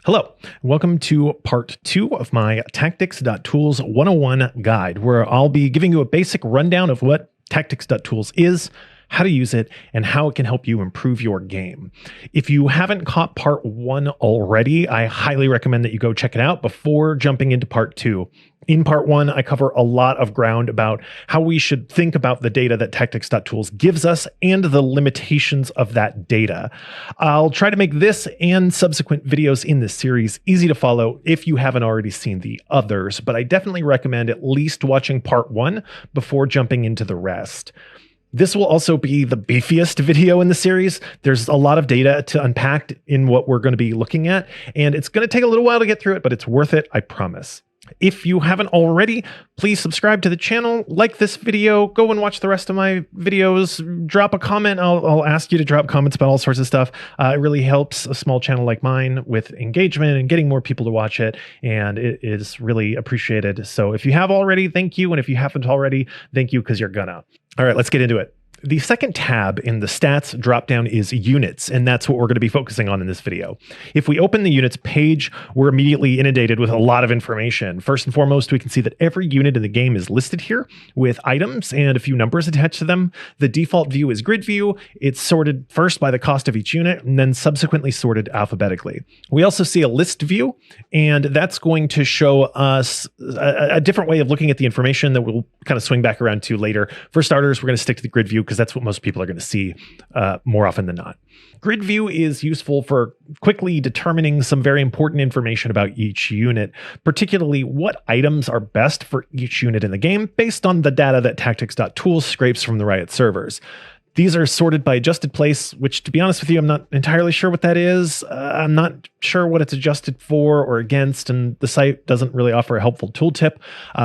Hello, welcome to part 2 of my Tactics.Tools 101 guide, where I'll be giving you a basic rundown of what Tactics.Tools is, how to use it, and how it can help you improve your game. If you haven't caught part 1 already, I highly recommend that you go check it out before jumping into part 2. In part 1, I cover a lot of ground about how we should think about the data that Tactics.Tools gives us and the limitations of that data. I'll try to make this and subsequent videos in this series easy to follow if you haven't already seen the others, but I definitely recommend at least watching part 1 before jumping into the rest. This will also be the beefiest video in the series. There's a lot of data to unpack in what we're going to be looking at, and it's going to take a little while to get through it, but it's worth it, I promise. If you haven't already, please subscribe to the channel, like this video, go and watch the rest of my videos, drop a comment. I'll ask you to drop comments about all sorts of stuff. It really helps a small channel like mine with engagement and getting more people to watch it, and it is really appreciated. So if you have already, thank you, and if you haven't already, thank you because you're gonna. All right, let's get into it. The second tab in the stats dropdown is units, and that's what we're going to be focusing on in this video. If we open the units page, we're immediately inundated with a lot of information. First and foremost, we can see that every unit in the game is listed here with items and a few numbers attached to them. The default view is grid view. It's sorted first by the cost of each unit and then subsequently sorted alphabetically. We also see a list view, and that's going to show us a different way of looking at the information that we'll kind of swing back around to later. For starters, we're going to stick to the grid view because that's what most people are going to see more often than not. Grid view is useful for quickly determining some very important information about each unit, particularly what items are best for each unit in the game based on the data that Tactics.Tools scrapes from the Riot servers. These are sorted by adjusted place, which, to be honest with you, I'm not entirely sure what that is. I'm not sure what it's adjusted for or against, and the site doesn't really offer a helpful tooltip.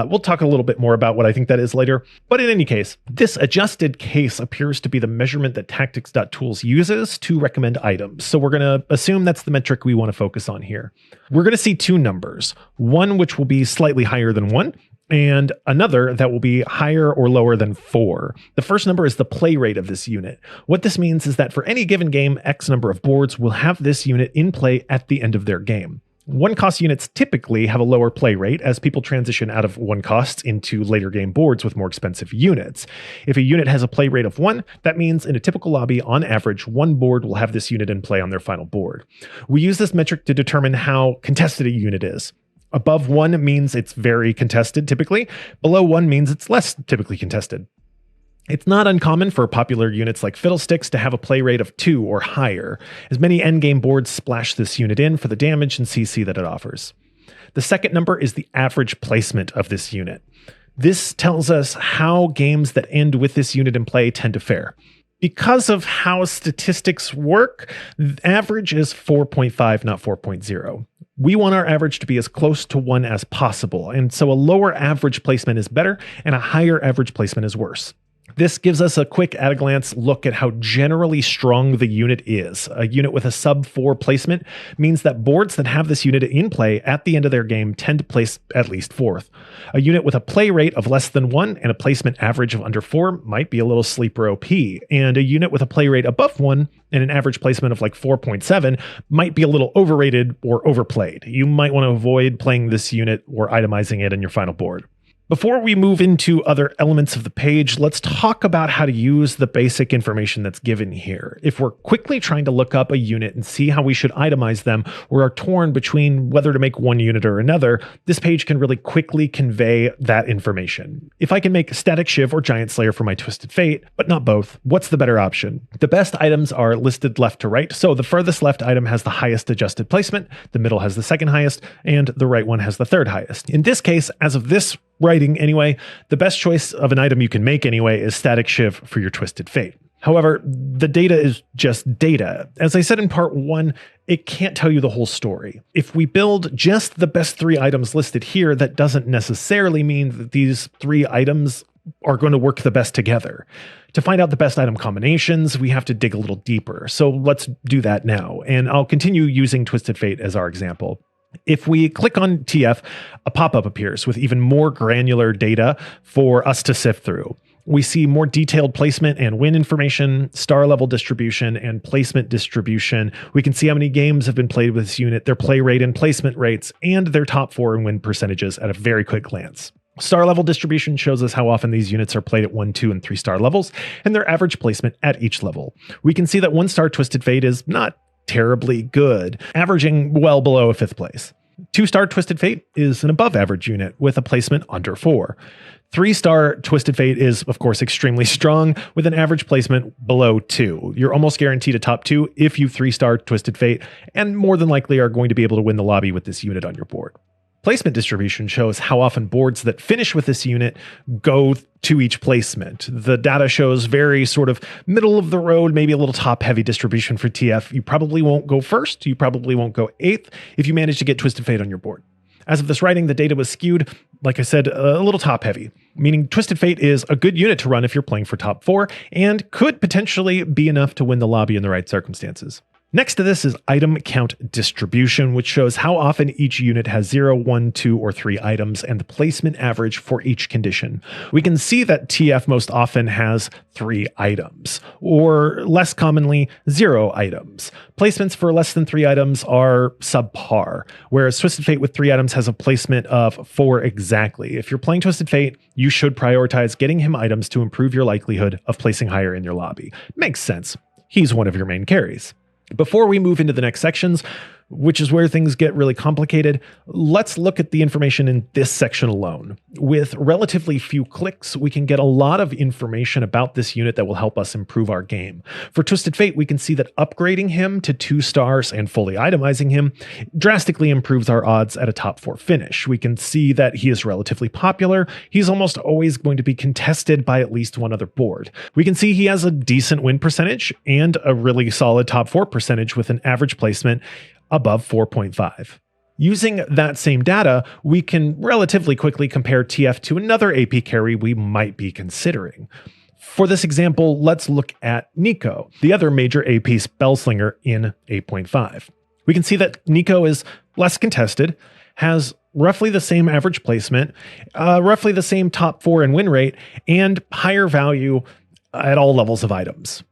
We'll talk a little bit more about what I think that is later. But in any case, this adjusted case appears to be the measurement that Tactics.Tools uses to recommend items. So we're going to assume that's the metric we want to focus on here. We're going to see two numbers, one which will be slightly higher than 1, and another that will be higher or lower than 4. The first number is the play rate of this unit. What this means is that for any given game, X number of boards will have this unit in play at the end of their game. One-cost units typically have a lower play rate as people transition out of one-costs into later game boards with more expensive units. If a unit has a play rate of 1, that means in a typical lobby, on average, 1 board will have this unit in play on their final board. We use this metric to determine how contested a unit is. Above 1 means it's very contested, typically. Below 1 means it's less typically contested. It's not uncommon for popular units like Fiddlesticks to have a play rate of 2 or higher, as many endgame boards splash this unit in for the damage and CC that it offers. The second number is the average placement of this unit. This tells us how games that end with this unit in play tend to fare. Because of how statistics work, the average is 4.5, not 4.0. We want our average to be as close to 1 as possible, and so a lower average placement is better, and a higher average placement is worse. This gives us a quick at-a-glance look at how generally strong the unit is. A unit with a sub-4 placement means that boards that have this unit in play at the end of their game tend to place at least 4th. A unit with a play rate of less than 1 and a placement average of under 4 might be a little sleeper OP, and a unit with a play rate above 1 and an average placement of like 4.7 might be a little overrated or overplayed. You might want to avoid playing this unit or itemizing it in your final board. Before we move into other elements of the page, let's talk about how to use the basic information that's given here. If we're quickly trying to look up a unit and see how we should itemize them, or are torn between whether to make one unit or another, this page can really quickly convey that information. If I can make Static Shiv or Giant Slayer for my Twisted Fate, but not both, what's the better option? The best items are listed left to right, so the furthest left item has the highest adjusted placement, the middle has the second highest, and the right one has the third highest. In this case, as of this writing anyway, the best choice of an item you can make anyway is Static Shiv for your Twisted Fate. However, the data is just data. As I said in part 1, it can't tell you the whole story. If we build just the best 3 items listed here, that doesn't necessarily mean that these 3 items are going to work the best together. To find out the best item combinations, we have to dig a little deeper. So let's do that now, and I'll continue using Twisted Fate as our example. If we click on TF, a pop-up appears with even more granular data for us to sift through. We see more detailed placement and win information, star level distribution, and placement distribution. We can see how many games have been played with this unit, their play rate and placement rates, and their top 4 and win percentages at a very quick glance. Star level distribution shows us how often these units are played at 1, 2, and 3 star levels, and their average placement at each level. We can see that 1-star Twisted Fate is not terribly good, averaging well below a 5th place. 2-star Twisted Fate is an above average unit with a placement under 4. 3-star Twisted Fate is, of course, extremely strong with an average placement below 2. You're almost guaranteed a top 2 if you 3-star Twisted Fate, and more than likely are going to be able to win the lobby with this unit on your board. Placement distribution shows how often boards that finish with this unit go to each placement. The data shows very sort of middle of the road, maybe a little top heavy distribution for TF. You probably won't go first. You probably won't go 8th if you manage to get Twisted Fate on your board. As of this writing, the data was skewed, like I said, a little top heavy, meaning Twisted Fate is a good unit to run if you're playing for top 4 and could potentially be enough to win the lobby in the right circumstances. Next to this is item count distribution, which shows how often each unit has 0, 1, 2, or 3 items and the placement average for each condition. We can see that TF most often has 3 items, or less commonly 0 items. Placements for less than 3 items are subpar, whereas Twisted Fate with 3 items has a placement of 4 exactly. If you're playing Twisted Fate, you should prioritize getting him items to improve your likelihood of placing higher in your lobby. Makes sense. He's one of your main carries. Before we move into the next sections, which is where things get really complicated, let's look at the information in this section alone. With relatively few clicks, we can get a lot of information about this unit that will help us improve our game. For Twisted Fate, we can see that upgrading him to 2 stars and fully itemizing him drastically improves our odds at a top 4 finish. We can see that he is relatively popular. He's almost always going to be contested by at least one other board. We can see he has a decent win percentage and a really solid top 4 percentage with an average placement above 4.5. Using that same data, we can relatively quickly compare TF to another AP carry we might be considering. For this example, let's look at Nico, the other major AP spellslinger in 8.5. We can see that Nico is less contested, has roughly the same average placement, roughly the same top 4 and win rate, and higher value at all levels of items.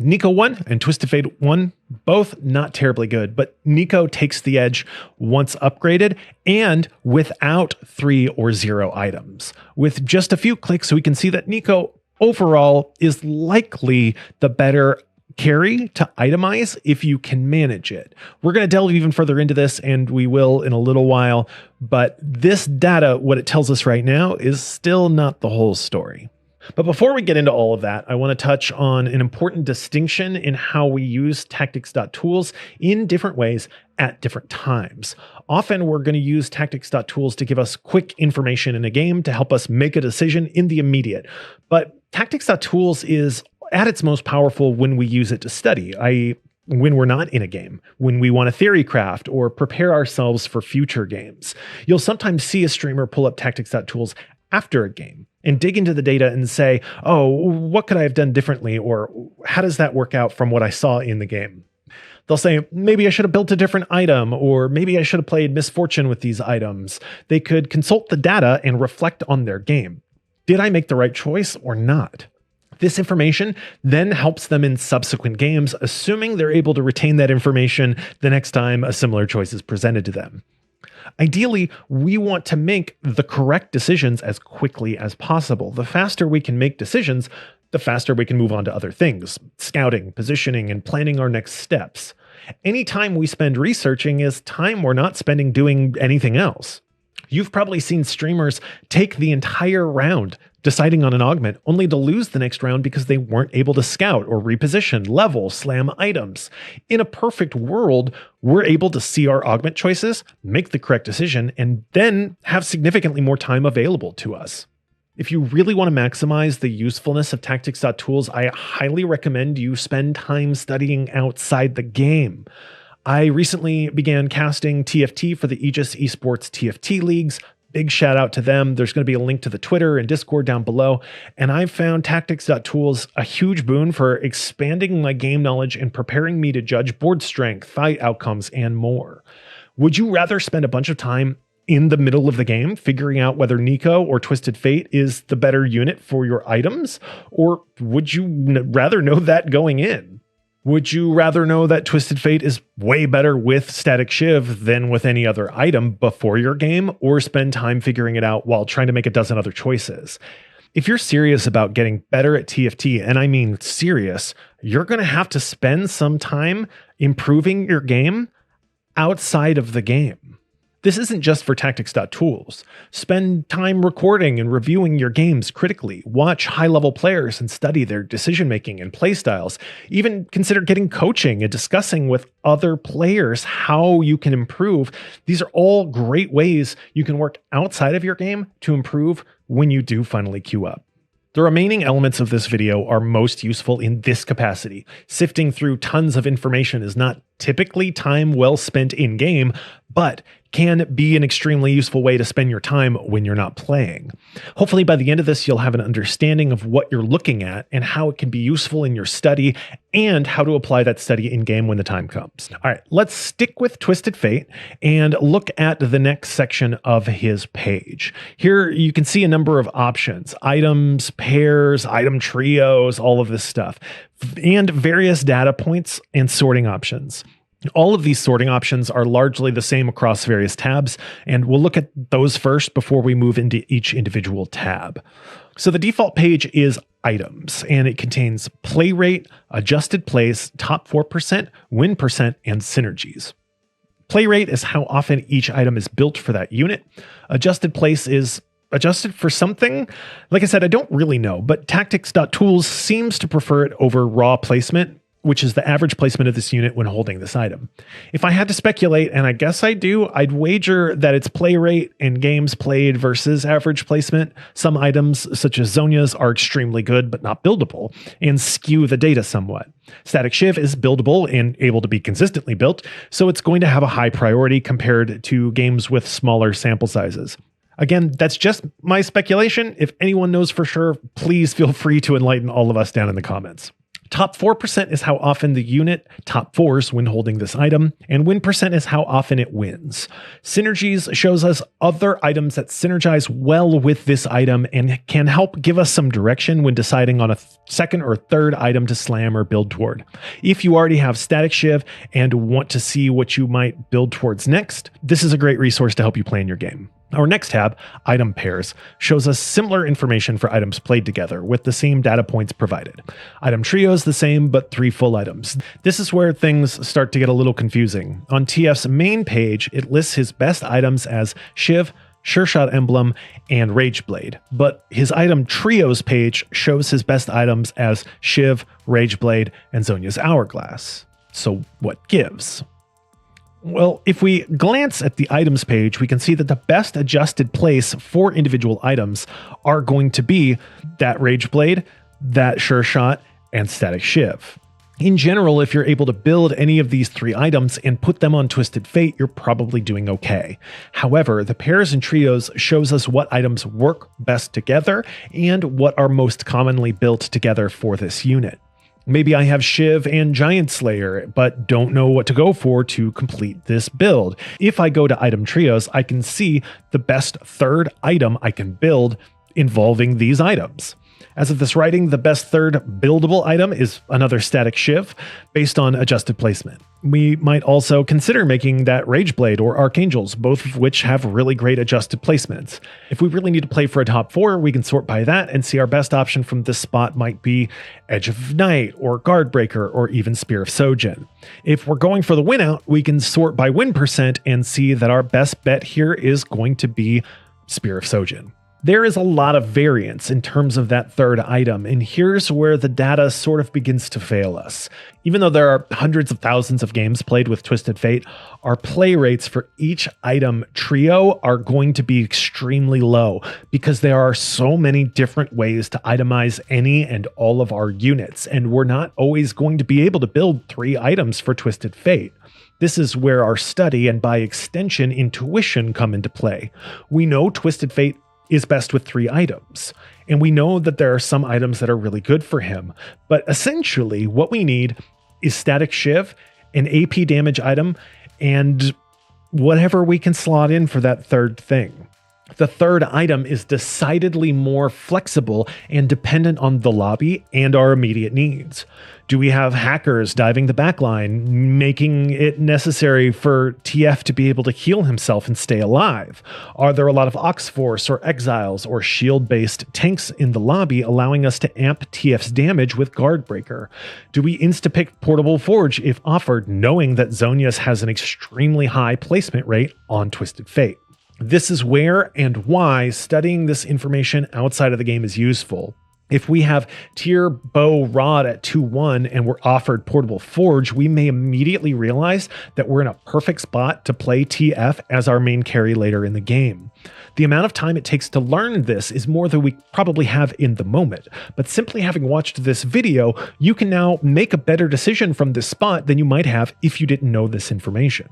Nico 1 and Twisted Fate 1, both not terribly good, but Nico takes the edge once upgraded and without 3 or 0 items. With just a few clicks, we can see that Nico overall is likely the better carry to itemize if you can manage it. We're going to delve even further into this, and we will in a little while, but this data, what it tells us right now, is still not the whole story. But before we get into all of that, I want to touch on an important distinction in how we use Tactics.Tools in different ways at different times. Often we're going to use Tactics.Tools to give us quick information in a game to help us make a decision in the immediate. But Tactics.Tools is at its most powerful when we use it to study, i.e., when we're not in a game, when we want to theory craft or prepare ourselves for future games. You'll sometimes see a streamer pull up Tactics.Tools after a game and dig into the data and say, oh, what could I have done differently? Or how does that work out from what I saw in the game? They'll say, maybe I should have built a different item, or maybe I should have played Misfortune with these items. They could consult the data and reflect on their game. Did I make the right choice or not? This information then helps them in subsequent games, assuming they're able to retain that information the next time a similar choice is presented to them. Ideally, we want to make the correct decisions as quickly as possible. The faster we can make decisions, the faster we can move on to other things, scouting, positioning, and planning our next steps. Any time we spend researching is time we're not spending doing anything else. You've probably seen streamers take the entire round deciding on an augment, only to lose the next round because they weren't able to scout or reposition, level, slam items. In a perfect world, we're able to see our augment choices, make the correct decision, and then have significantly more time available to us. If you really want to maximize the usefulness of Tactics.Tools, I highly recommend you spend time studying outside the game. I recently began casting TFT for the Aegis Esports TFT leagues. Big shout out to them. There's going to be a link to the Twitter and Discord down below. And I've found Tactics.Tools a huge boon for expanding my game knowledge and preparing me to judge board strength, fight outcomes, and more. Would you rather spend a bunch of time in the middle of the game, figuring out whether Nico or Twisted Fate is the better unit for your items? Or would you rather know that going in? Would you rather know that Twisted Fate is way better with Static Shiv than with any other item before your game, or spend time figuring it out while trying to make a dozen other choices? If you're serious about getting better at TFT, and I mean serious, you're going to have to spend some time improving your game outside of the game. This isn't just for Tactics.Tools. Spend time recording and reviewing your games critically. Watch high-level players and study their decision-making and playstyles. Even consider getting coaching and discussing with other players how you can improve. These are all great ways you can work outside of your game to improve when you do finally queue up. The remaining elements of this video are most useful in this capacity. Sifting through tons of information is not typically time well spent in-game, but can be an extremely useful way to spend your time when you're not playing. Hopefully by the end of this, you'll have an understanding of what you're looking at and how it can be useful in your study and how to apply that study in-game when the time comes. All right, let's stick with Twisted Fate and look at the next section of his page. Here you can see a number of options: items, pairs, item trios, all of this stuff, and various data points and sorting options. All of these sorting options are largely the same across various tabs, and we'll look at those first before we move into each individual tab. So the default page is items, and it contains play rate, adjusted place, top 4%, win percent, and synergies. Play rate is how often each item is built for that unit. Adjusted place is adjusted for something. Like I said, I don't really know, but Tactics.Tools seems to prefer it over raw placement, which is the average placement of this unit when holding this item. If I had to speculate, and I guess I do, I'd wager that it's play rate and games played versus average placement. Some items, such as Zhonya's, are extremely good but not buildable and skew the data somewhat. Static Shiv is buildable and able to be consistently built, so it's going to have a high priority compared to games with smaller sample sizes. Again, that's just my speculation. If anyone knows for sure, please feel free to enlighten all of us down in the comments. Top 4% is how often the unit top 4s when holding this item, and win percent is how often it wins. Synergies shows us other items that synergize well with this item and can help give us some direction when deciding on a second or third item to slam or build toward. If you already have Static Shiv and want to see what you might build towards next, this is a great resource to help you plan your game. Our next tab, Item Pairs, shows us similar information for items played together with the same data points provided. Item Trios the same, but 3 full items. This is where things start to get a little confusing. On TF's main page, it lists his best items as Shiv, Sure Shot Emblem, and Rageblade, but his Item Trios page shows his best items as Shiv, Rageblade, and Zhonya's Hourglass. So what gives? Well, if we glance at the items page, we can see that the best adjusted place for individual items are going to be that Rageblade, that Sure Shot, and Static Shiv. In general, if you're able to build any of these 3 items and put them on Twisted Fate, you're probably doing okay. However, the pairs and trios shows us what items work best together and what are most commonly built together for this unit. Maybe I have Shiv and Giant Slayer, but don't know what to go for to complete this build. If I go to Item Trios, I can see the best third item I can build involving these items. As of this writing, the best third buildable item is another Static Shiv based on adjusted placement. We might also consider making that Rageblade or Archangels, both of which have really great adjusted placements. If we really need to play for a top 4, we can sort by that and see our best option from this spot might be Edge of Night or Guardbreaker or even Spear of Sojin. If we're going for the win out, we can sort by win percent and see that our best bet here is going to be Spear of Sojin. There is a lot of variance in terms of that third item, and here's where the data sort of begins to fail us. Even though there are hundreds of thousands of games played with Twisted Fate, our play rates for each item trio are going to be extremely low because there are so many different ways to itemize any and all of our units, and we're not always going to be able to build 3 items for Twisted Fate. This is where our study and by extension intuition come into play. We know Twisted Fate is best with 3 items. And we know that there are some items that are really good for him. But essentially, what we need is Static Shiv, an AP damage item, and whatever we can slot in for that third thing. The third item is decidedly more flexible and dependent on the lobby and our immediate needs. Do we have hackers diving the backline, making it necessary for TF to be able to heal himself and stay alive? Are there a lot of Ox Force or Exiles or shield-based tanks in the lobby allowing us to amp TF's damage with Guard Breaker? Do we insta-pick Portable Forge if offered, knowing that Zhonya's has an extremely high placement rate on Twisted Fate? This is where and why studying this information outside of the game is useful. If we have tier bow rod at 2-1 and we're offered Portable Forge, we may immediately realize that we're in a perfect spot to play TF as our main carry later in the game. The amount of time it takes to learn this is more than we probably have in the moment, but simply having watched this video, you can now make a better decision from this spot than you might have if you didn't know this information.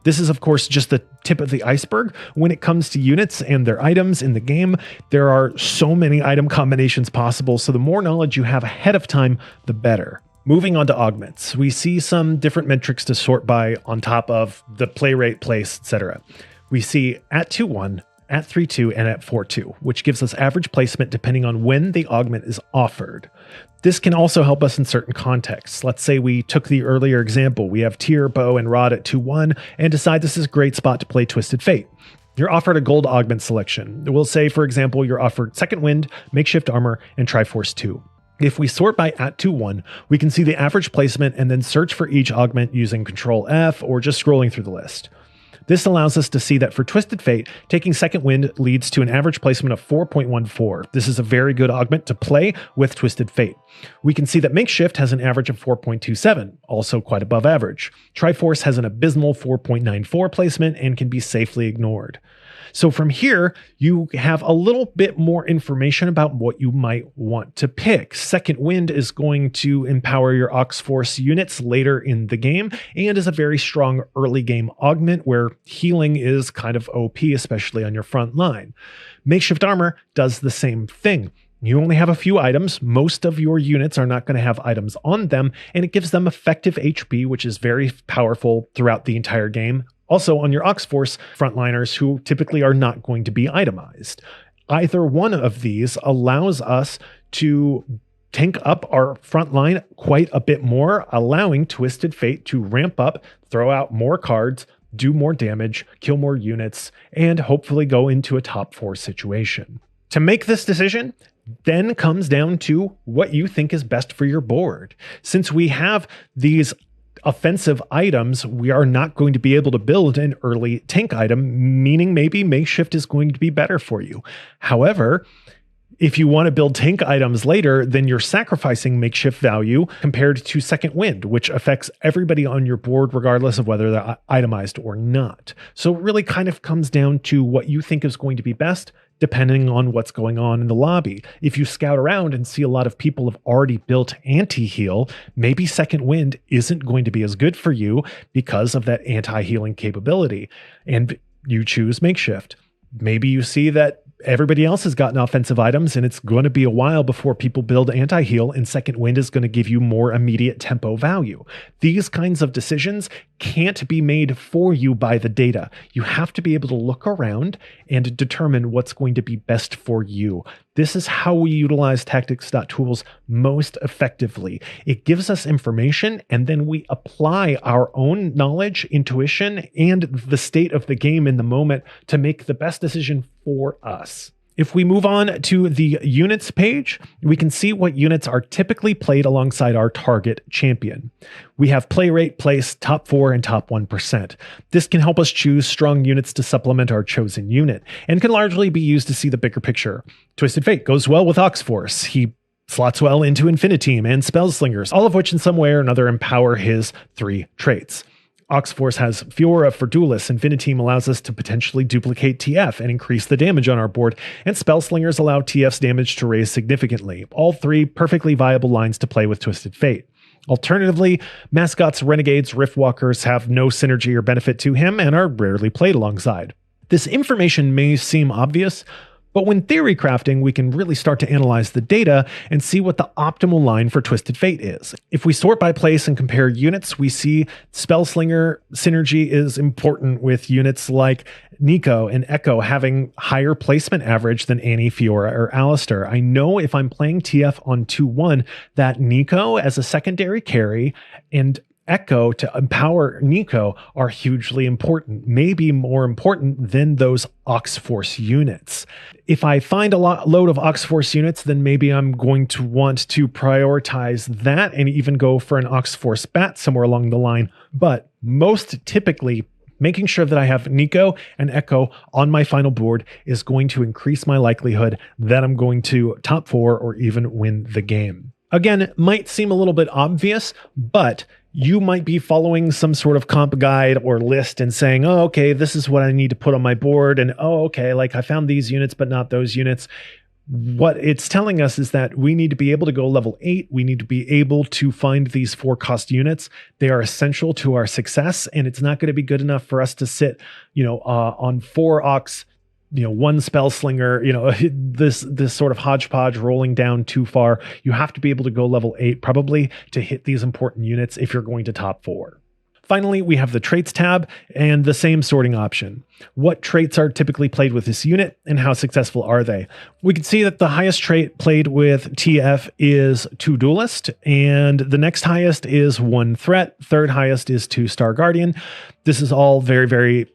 This is, of course, just the tip of the iceberg. When it comes to units and their items in the game, there are so many item combinations possible, so the more knowledge you have ahead of time, the better. Moving on to augments, we see some different metrics to sort by on top of the play rate, place, etc. We see at 2-1, at 3-2, and at 4-2, which gives us average placement depending on when the augment is offered. This can also help us in certain contexts. Let's say we took the earlier example. We have tier, bow, and rod at 2-1 and decide this is a great spot to play Twisted Fate. You're offered a gold augment selection. We'll say, for example, you're offered Second Wind, Makeshift Armor, and Triforce 2. If we sort by at 2-1, we can see the average placement and then search for each augment using Control F or just scrolling through the list. This allows us to see that for Twisted Fate, taking Second Wind leads to an average placement of 4.14. This is a very good augment to play with Twisted Fate. We can see that Makeshift has an average of 4.27, also quite above average. Triforce has an abysmal 4.94 placement and can be safely ignored. So from here, you have a little bit more information about what you might want to pick. Second Wind is going to empower your Ox Force units later in the game and is a very strong early game augment where healing is kind of OP, especially on your front line. Makeshift Armor does the same thing. You only have a few items. Most of your units are not going to have items on them, and it gives them effective HP, which is very powerful throughout the entire game. Also on your Ox Force frontliners who typically are not going to be itemized. Either one of these allows us to tank up our front line quite a bit more, allowing Twisted Fate to ramp up, throw out more cards, do more damage, kill more units, and hopefully go into a top 4 situation. To make this decision then comes down to what you think is best for your board. Since we have these offensive items, we are not going to be able to build an early tank item, meaning maybe Makeshift is going to be better for you. However, if you want to build tank items later, then you're sacrificing Makeshift value compared to Second Wind, which affects everybody on your board regardless of whether they're itemized or not. So it really kind of comes down to what you think is going to be best, depending on what's going on in the lobby. If you scout around and see a lot of people have already built anti-heal, maybe Second Wind isn't going to be as good for you because of that anti-healing capability, and you choose Makeshift. Maybe you see that everybody else has gotten offensive items and it's going to be a while before people build anti-heal, and Second Wind is going to give you more immediate tempo value. These kinds of decisions can't be made for you by the data. You have to be able to look around and determine what's going to be best for you. This is how we utilize Tactics.Tools most effectively. It gives us information and then we apply our own knowledge, intuition, and the state of the game in the moment to make the best decision for us. If we move on to the units page, we can see what units are typically played alongside our target champion. We have play rate, place, top 4, and top 1%. This can help us choose strong units to supplement our chosen unit, and can largely be used to see the bigger picture. Twisted Fate goes well with Ox Force. He slots well into Infiniteam and Spellslingers, all of which in some way or another empower his 3 traits. Ox Force has Fiora for Duelists, Infiniteam allows us to potentially duplicate TF and increase the damage on our board, and Spellslingers allow TF's damage to raise significantly. All 3 perfectly viable lines to play with Twisted Fate. Alternatively, Mascots, Renegades, Riftwalkers have no synergy or benefit to him and are rarely played alongside. This information may seem obvious, But when theory crafting, we can really start to analyze the data and see what the optimal line for Twisted Fate is. If we sort by place and compare units, we see Spellslinger synergy is important with units like Nico and Echo having higher placement average than Annie, Fiora, or Alistair. I know if I'm playing TF on 2-1 that Nico as a secondary carry and Echo to empower Nico are hugely important, maybe more important than those Oxforce units. If I find a load of Oxforce units, then maybe I'm going to want to prioritize that and even go for an Oxforce bat somewhere along the line. But most typically, making sure that I have Nico and Echo on my final board is going to increase my likelihood that I'm going to top 4 or even win the game. Again, it might seem a little bit obvious, but you might be following some sort of comp guide or list and saying, oh, okay, this is what I need to put on my board. And oh, okay, like I found these units, but not those units. What it's telling us is that we need to be able to go level 8. We need to be able to find these 4-cost units. They are essential to our success. And it's not going to be good enough for us to sit, on 4 Ox, 1 Spellslinger, this sort of hodgepodge rolling down too far. You have to be able to go level 8 probably to hit these important units if you're going to top 4. Finally, we have the traits tab and the same sorting option. What traits are typically played with this unit and how successful are they? We can see that the highest trait played with TF is 2 Duelist, and the next highest is 1 Threat. Third highest is 2 Star Guardian. This is all very, very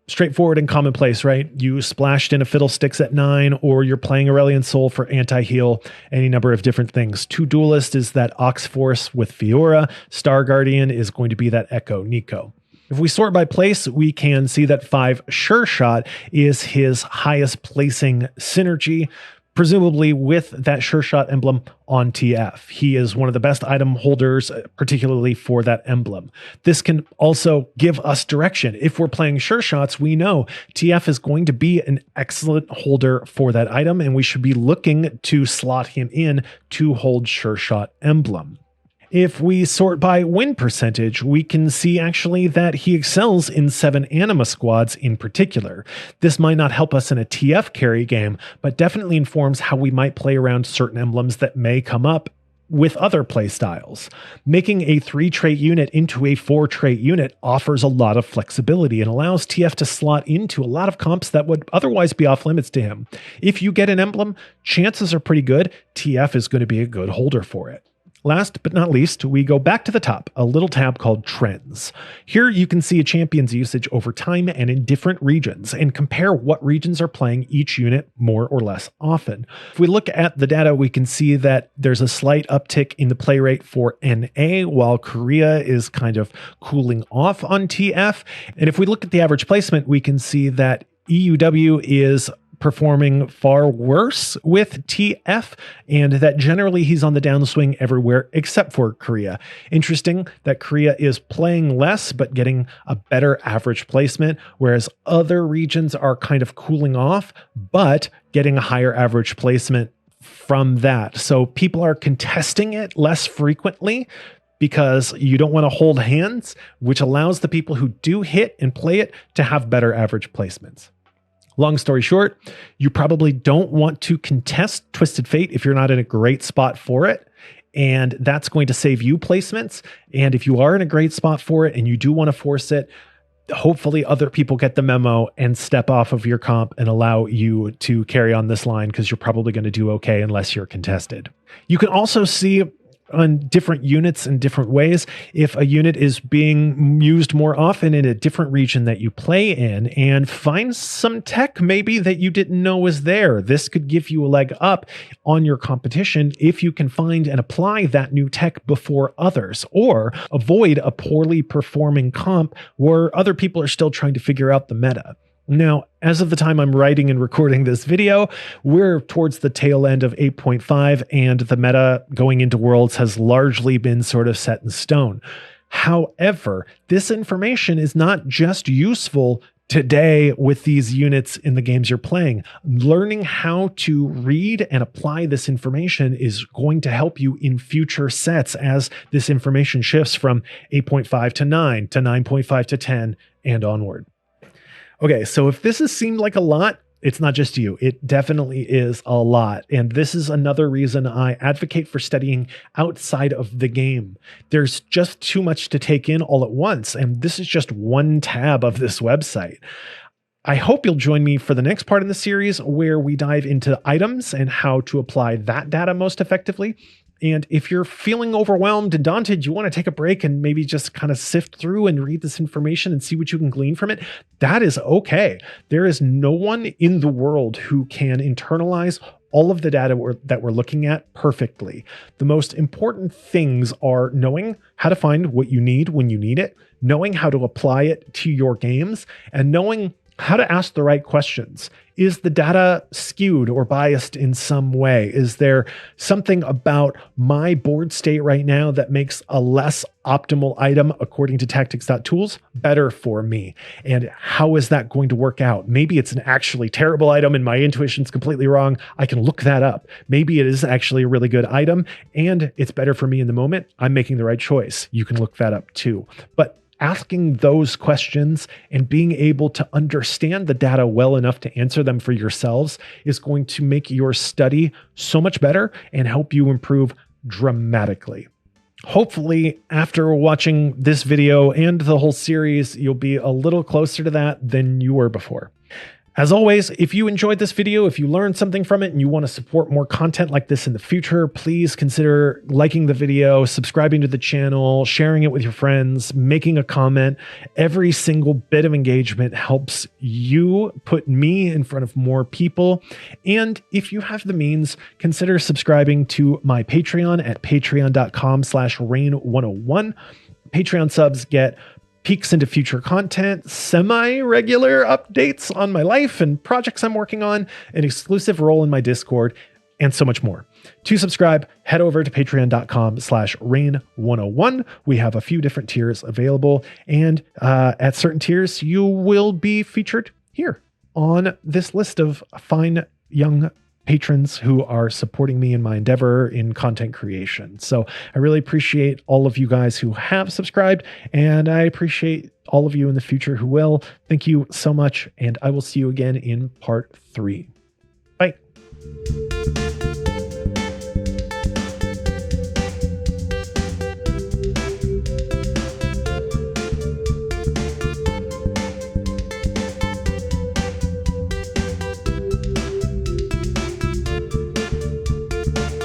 straightforward and commonplace, right? You splashed in a Fiddlesticks at 9, or you're playing Aurelion Soul for anti-heal, any number of different things. 2 Duelist is that Oxforce with Fiora. Star Guardian is going to be that Echo Nico. If we sort by place, we can see that 5 Sure Shot is his highest placing synergy, presumably with that Sure Shot emblem on TF. He is one of the best item holders, particularly for that emblem. This can also give us direction. If we're playing Sure Shots, we know TF is going to be an excellent holder for that item, and we should be looking to slot him in to hold Sure Shot emblem. If we sort by win percentage, we can see actually that he excels in 7 anima squads in particular. This might not help us in a TF carry game, but definitely informs how we might play around certain emblems that may come up with other playstyles. Making a 3-trait unit into a 4-trait unit offers a lot of flexibility and allows TF to slot into a lot of comps that would otherwise be off limits to him. If you get an emblem, chances are pretty good TF is going to be a good holder for it. Last but not least, we go back to the top, a little tab called Trends. Here you can see a champion's usage over time and in different regions, and compare what regions are playing each unit more or less often. If we look at the data, we can see that there's a slight uptick in the play rate for NA, while Korea is kind of cooling off on TF. And if we look at the average placement, we can see that EUW is performing far worse with TF, and that generally he's on the downswing everywhere except for Korea. Interesting that Korea is playing less but getting a better average placement, whereas other regions are kind of cooling off but getting a higher average placement from that. So people are contesting it less frequently because you don't want to hold hands, which allows the people who do hit and play it to have better average placements. Long story short, you probably don't want to contest Twisted Fate if you're not in a great spot for it. And that's going to save you placements. And if you are in a great spot for it and you do want to force it, hopefully other people get the memo and step off of your comp and allow you to carry on this line, because you're probably going to do okay unless you're contested. You can also see on different units in different ways if a unit is being used more often in a different region that you play in, and find some tech maybe that you didn't know was there. This could give you a leg up on your competition if you can find and apply that new tech before others, or avoid a poorly performing comp where other people are still trying to figure out the meta. Now, as of the time I'm writing and recording this video, we're towards the tail end of 8.5, and the meta going into Worlds has largely been sort of set in stone. However, this information is not just useful today with these units in the games you're playing. Learning how to read and apply this information is going to help you in future sets as this information shifts from 8.5 to 9 to 9.5 to 10 and onward. Okay, so if this has seemed like a lot, It's not just you. It definitely is a lot. And this is another reason I advocate for studying outside of the game. There's just too much to take in all at once. And this is just one tab of this website. I hope you'll join me for the next part in the series where we dive into items and how to apply that data most effectively. And if you're feeling overwhelmed and daunted, you want to take a break and maybe just kind of sift through and read this information and see what you can glean from it, that is okay. There is no one in the world who can internalize all of the data that we're looking at perfectly. The most important things are knowing how to find what you need when you need it, knowing how to apply it to your games, and knowing how to ask the right questions. Is the data skewed or biased in some way? Is there something about my board state right now that makes a less optimal item, according to Tactics.Tools, better for me? And how is that going to work out? Maybe it's an actually terrible item and my intuition's completely wrong. I can look that up. Maybe it is actually a really good item and it's better for me in the moment. I'm making the right choice. You can look that up too. But asking those questions and being able to understand the data well enough to answer them for yourselves is going to make your study so much better and help you improve dramatically. Hopefully, after watching this video and the whole series, you'll be a little closer to that than you were before. As always, if you enjoyed this video, if you learned something from it and you want to support more content like this in the future, please consider liking the video, subscribing to the channel, sharing it with your friends, making a comment. Every single bit of engagement helps you put me in front of more people. And if you have the means, consider subscribing to my Patreon at patreon.com/rain101. Patreon subs get peeks into future content, semi-regular updates on my life and projects I'm working on, an exclusive role in my Discord, and so much more. To subscribe, head over to patreon.com/rain101. We have a few different tiers available, and at certain tiers, you will be featured here on this list of fine young patrons who are supporting me in my endeavor in content creation. So I really appreciate all of you guys who have subscribed, and I appreciate all of you in the future who will. Thank you so much, and I will see you again in part 3. Bye.